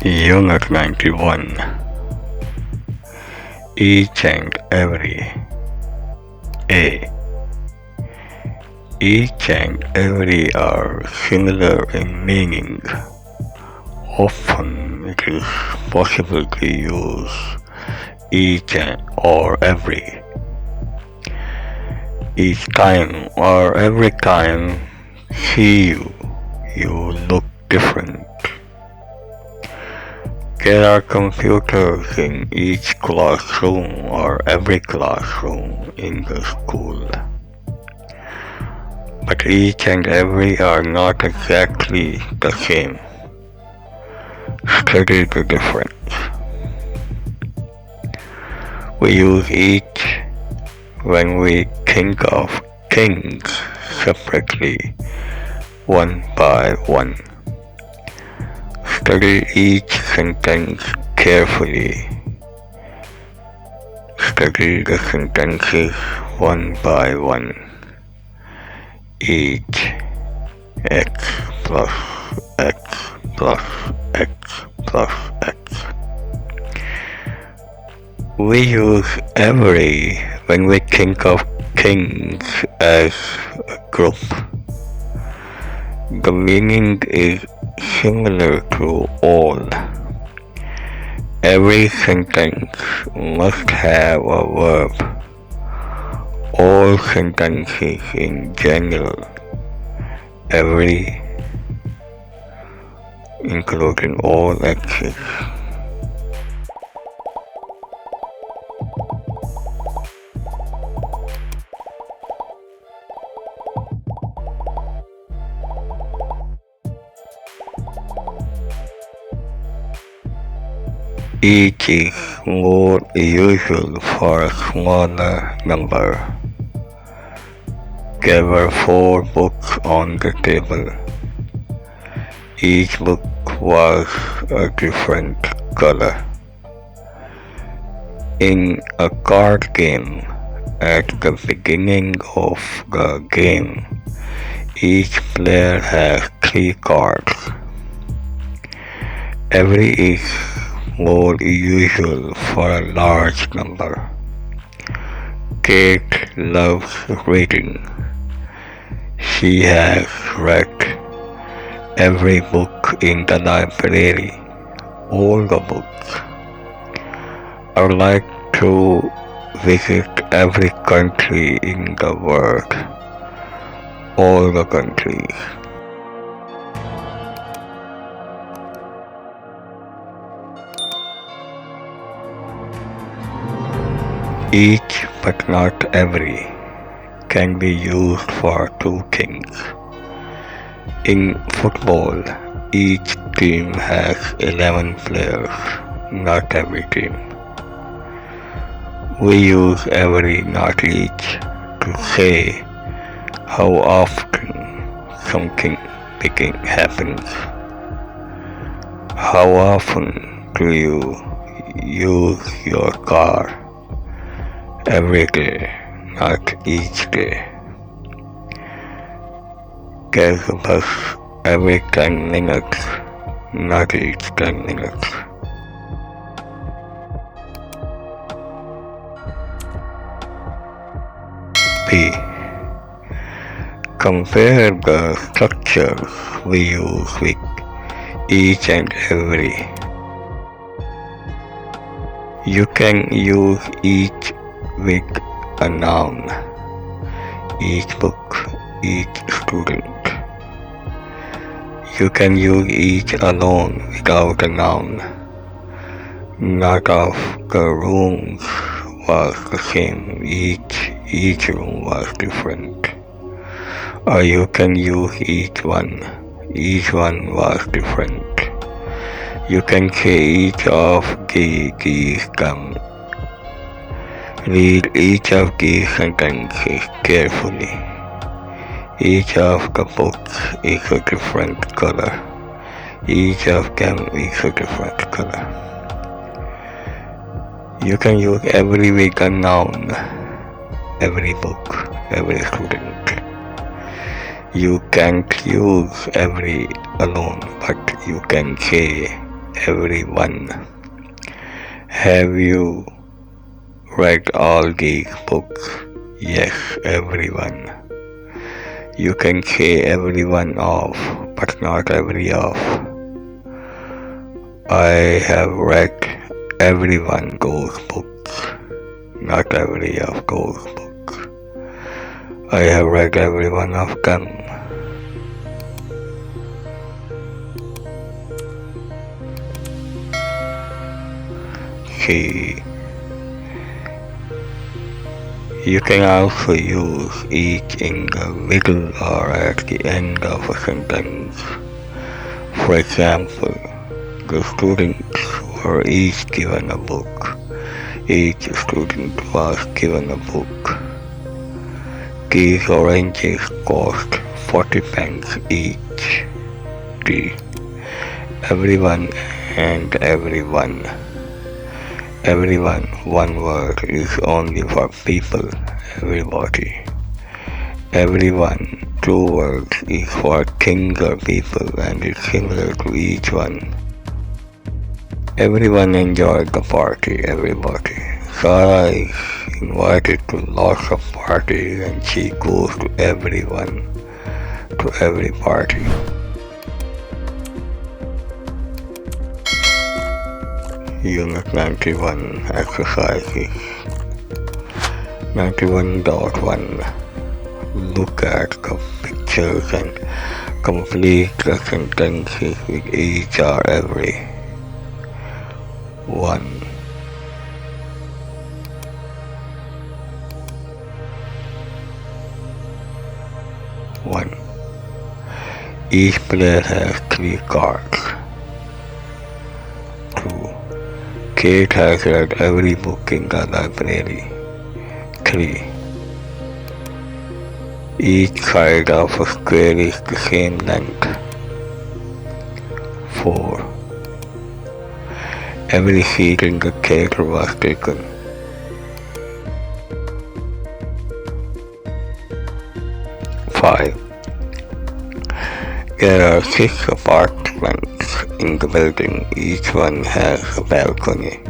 Unit 91. Each and every. A. Each and every are similar in meaning. Often it is possible to use each and or every. Each time or every time see you, you look different. There are computers in each classroom or every classroom in the school. But each and every are not exactly the same. Study the difference. We use each when we think of things separately, one by one. Study each sentence carefully. Study the sentences one by one. Each x plus x plus x plus x. We use every when we think of things as a group. The meaning is similar to all. Every sentence must have a verb. All sentences in general. Every, including all X's. Each is more usual for a smaller number. There were 4 books on the table. Each book was a different color. In a card game, at the beginning of the game, each player has 3 cards. Every is more usual for a large number. Kate loves reading. She has read every book in the library, all the books. I would like to visit every country in the world, all the countries. Each but not every can be used for 2 things. In football, each team has 11 players, not every team. We use every, not each, to say how often something big happens. How often do you use your car? Every day, not each day. Get the bus every 10 minutes, not each 10 minutes. B. Compare the structures we use with each and every. You can use each with a noun. Each book, each student. You can use each alone without a noun. Not of the rooms was the same, each room was different. Or you can use each one was different. You can say each of these come. Read each of these sentences carefully. Each of the books is a different color. Each of them is a different color. You can use every with a noun. Every book, every student. You can't use every alone, but you can say everyone. Have you read all these books? Yes, everyone. You can say every one of, but not every of. I have read every one those books, not every of those books. I have read every one of them. See, you can also use each in the middle or at the end of a sentence. For example, the students were each given a book. Each student was given a book. These oranges cost 40 pence each. The everyone and everyone. Everyone, one word, is only for people, everybody. Everyone, two words, is for things or people and is similar to each one. Everyone enjoyed the party, everybody. Sarah is invited to lots of parties and she goes to everyone, to every party. Unit 91 exercises. 91.1. Look at the pictures and complete the sentences with each or every. 1. 1. Each player has 3 cards. 2. Kate has read every book in the library. 3. Each side of a square is the same length. 4. Every seat in the theater was taken. 5. There are 6 apartments in the building. Each one has a balcony.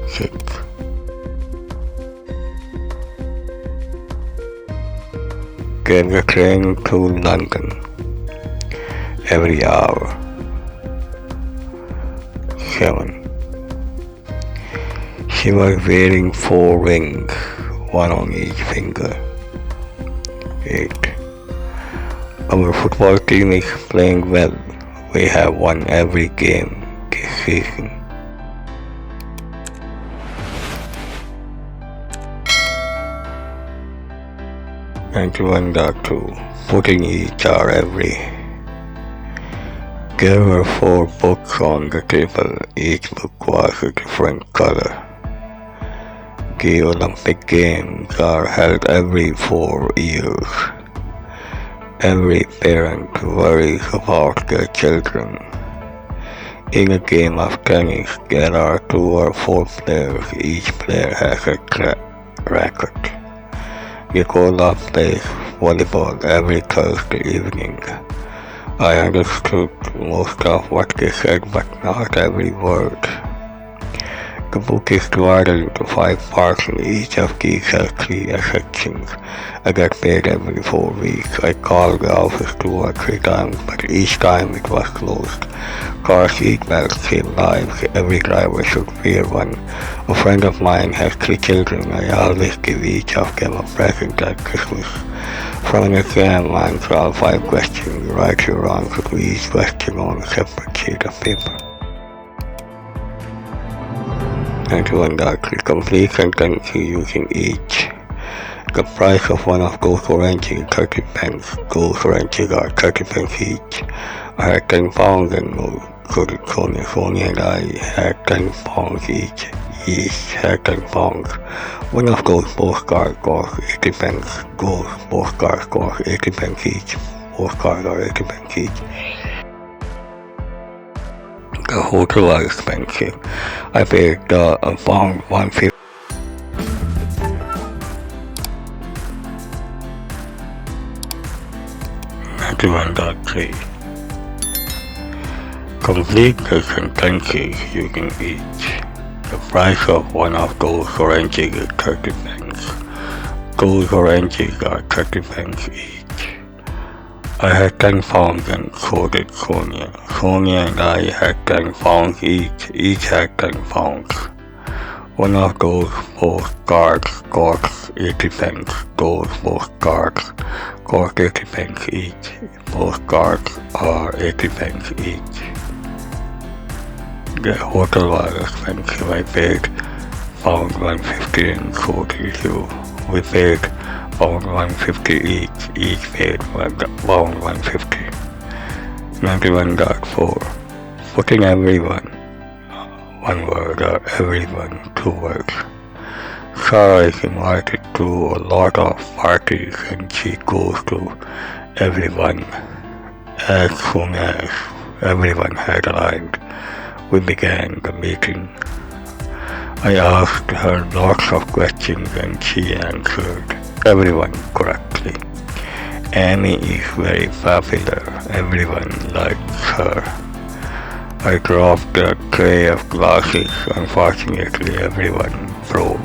6. Get a train to London every hour. 7. She was wearing 4 rings, one on each finger. 8. Our football team is playing well. We have won every game this season. 91.2. Putting each or every. There were 4 books on the table. Each book was a different color. The Olympic Games are held every 4 years. Every parent worries about their children. In a game of tennis, there are 2 or 4 players. Each player has a racket. Nicola plays volleyball every Thursday evening. I understood most of what they said, but not every word. The book is divided into 5 parts and each of these has 3 sections. I get paid every 4 weeks. I called the office 2 or 3 times, but each time it was closed. Car seat belts save lives. Every driver should wear one. A friend of mine has 3 children. I always give each of them a present at Christmas. From an exam, answer all 5 questions. Write your answer to each question on a separate sheet of paper. 91.3. Complete sentences using each. The price of one of those oranges is 30 pence. Those oranges are 30 pence each. I had 10 pounds and Sonia and I had 10 pounds each. Each had 10 pounds. One of those postcards cost 80 pence. Those postcards cost 80 pence each. Postcards are 80 pence each. The hotel was expensive. I paid pound 150. $91.3. complete the sentences you can eat. The price of one of those oranges is 30 pence. Those oranges are 30 pence each. I had 10 pounds and so did Sonia. Sonia and I had 10 pounds each had 10 pounds. One of those postcards costs 80 pence. Those postcards cost 80 pence each. Postcards are 80 pence each. The hotel was expensive. I paid pound 150 and so did you. We paid pound 150 each paid pound 150. 91 got 4. Putting everyone, one word, or everyone, 2 words. Sarah is invited to a lot of parties and she goes to everyone. As soon as everyone had arrived, we began the meeting. I asked her lots of questions and she answered everyone correctly. Amy is very popular. Everyone likes her. I dropped a tray of glasses. Unfortunately, everyone broke.